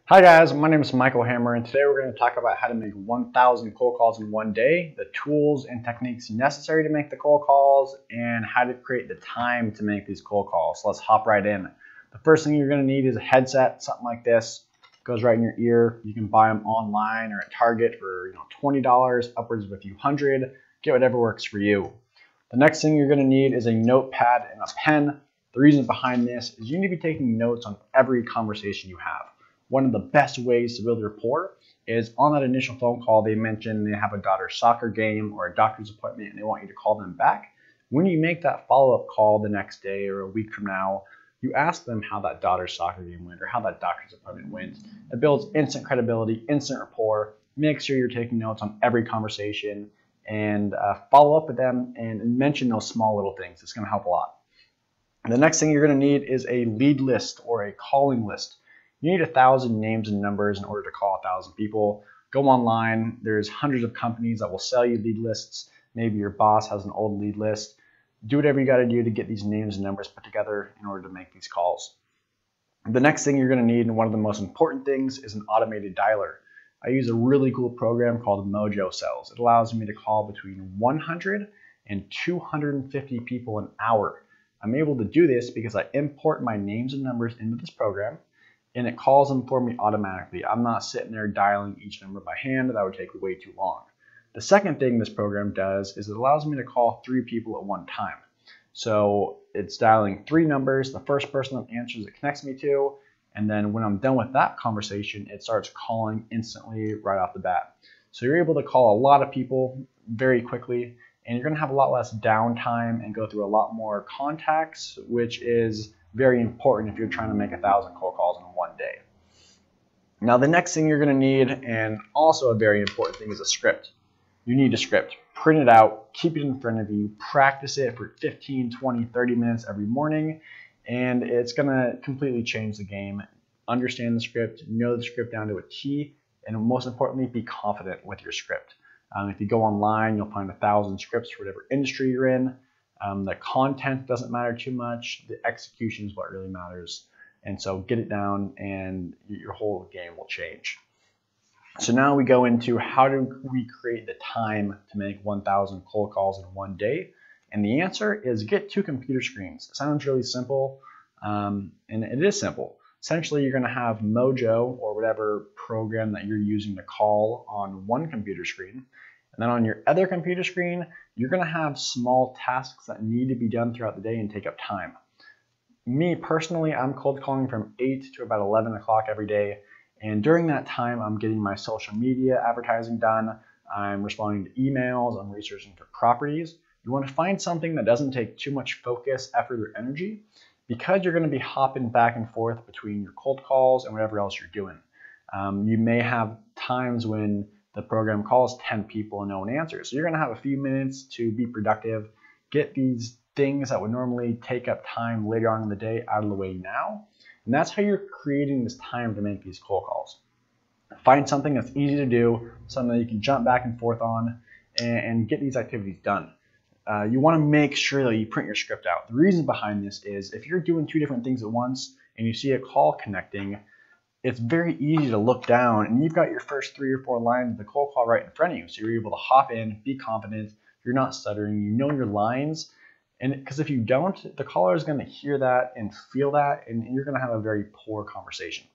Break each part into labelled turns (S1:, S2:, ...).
S1: Hi guys, my name is Michael Hammer, and today we're going to talk about how to make 1,000 cold calls in one day, the tools and techniques necessary to make the cold calls, and how to create the time to make these cold calls. So let's hop right in. The first thing you're going to need is a headset, something like this. It goes right in your ear. You can buy them online or at Target for $20, upwards of a few hundred. Get whatever works for you. The next thing you're going to need is a notepad and a pen. The reason behind this is you need to be taking notes on every conversation you have. One of the best ways to build rapport is on that initial phone call, they mention they have a daughter's soccer game or a doctor's appointment and they want you to call them back. When you make that follow-up call the next day or a week from now, you ask them how that daughter's soccer game went or how that doctor's appointment went. It builds instant credibility, instant rapport. Make sure you're taking notes on every conversation and follow up with them and mention those small little things. It's going to help a lot. And the next thing you're going to need is a lead list or a calling list. You need 1,000 names and numbers in order to call 1,000 people. Go online. There's hundreds of companies that will sell you lead lists. Maybe your boss has an old lead list. Do whatever you got to do to get these names and numbers put together in order to make these calls. The next thing you're going to need, and one of the most important things, is an automated dialer. I use a really cool program called Mojo Cells. It allows me to call between 100 and 250 people an hour. I'm able to do this because I import my names and numbers into this program, and it calls them for me automatically. I'm not sitting there dialing each number by hand. That would take way too long. The second thing this program does is it allows me to call 3 people at one time. So it's dialing 3 numbers. The first person that answers it connects me to, and then when I'm done with that conversation, it starts calling instantly right off the bat. So you're able to call a lot of people very quickly, and you're gonna have a lot less downtime and go through a lot more contacts, which is very important if you're trying to make 1,000 cold calls in one day. Now the next thing you're going to need, and also a very important thing, is a script. You need a script. Print it out, keep it in front of you, practice it for 15, 20, 30 minutes every morning, and it's going to completely change the game. Understand the script, know the script down to a T, and most importantly, be confident with your script. If you go online, you'll find 1,000 scripts for whatever industry you're in. The content doesn't matter too much. The execution is what really matters. And so get it down and your whole game will change. So now we go into how do we create the time to make 1,000 cold calls in one day? And the answer is get 2 computer screens. It sounds really simple, and it is simple. Essentially, you're going to have Mojo or whatever program that you're using to call on one computer screen. And then on your other computer screen, you're going to have small tasks that need to be done throughout the day and take up time. Me personally, I'm cold calling from 8 to about 11 o'clock every day. And during that time, I'm getting my social media advertising done. I'm responding to emails. I'm researching for properties. You want to find something that doesn't take too much focus, effort, or energy, because you're going to be hopping back and forth between your cold calls and whatever else you're doing. You may have times when the program calls 10 people and no one answers. So you're going to have a few minutes to be productive, get these things that would normally take up time later on in the day out of the way now. And that's how you're creating this time to make these cold calls. Find something that's easy to do, something that you can jump back and forth on and get these activities done. You want to make sure that you print your script out. The reason behind this is if you're doing 2 different things at once and you see a call connecting, it's very easy to look down and you've got your first 3 or 4 lines of the cold call right in front of you. So you're able to hop in, be confident, you're not stuttering, you know your lines. And because if you don't, the caller is going to hear that and feel that, and you're going to have a very poor conversation.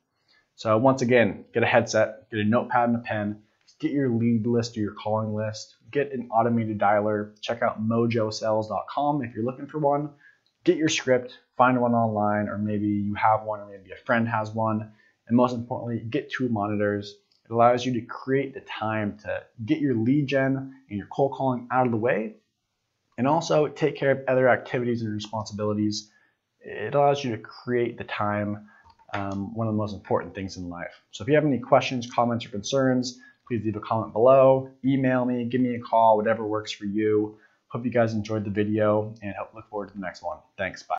S1: So once again, get a headset, get a notepad and a pen, get your lead list or your calling list, get an automated dialer, check out mojocells.com if you're looking for one, get your script, find one online, or maybe you have one, or maybe a friend has one. And most importantly, get 2 monitors. It allows you to create the time to get your lead gen and your cold calling out of the way, and also take care of other activities and responsibilities. It allows you to create the time, one of the most important things in life. So if you have any questions, comments, or concerns, please leave a comment below, email me, give me a call, whatever works for you. Hope you guys enjoyed the video and look forward to the next one. Thanks, bye.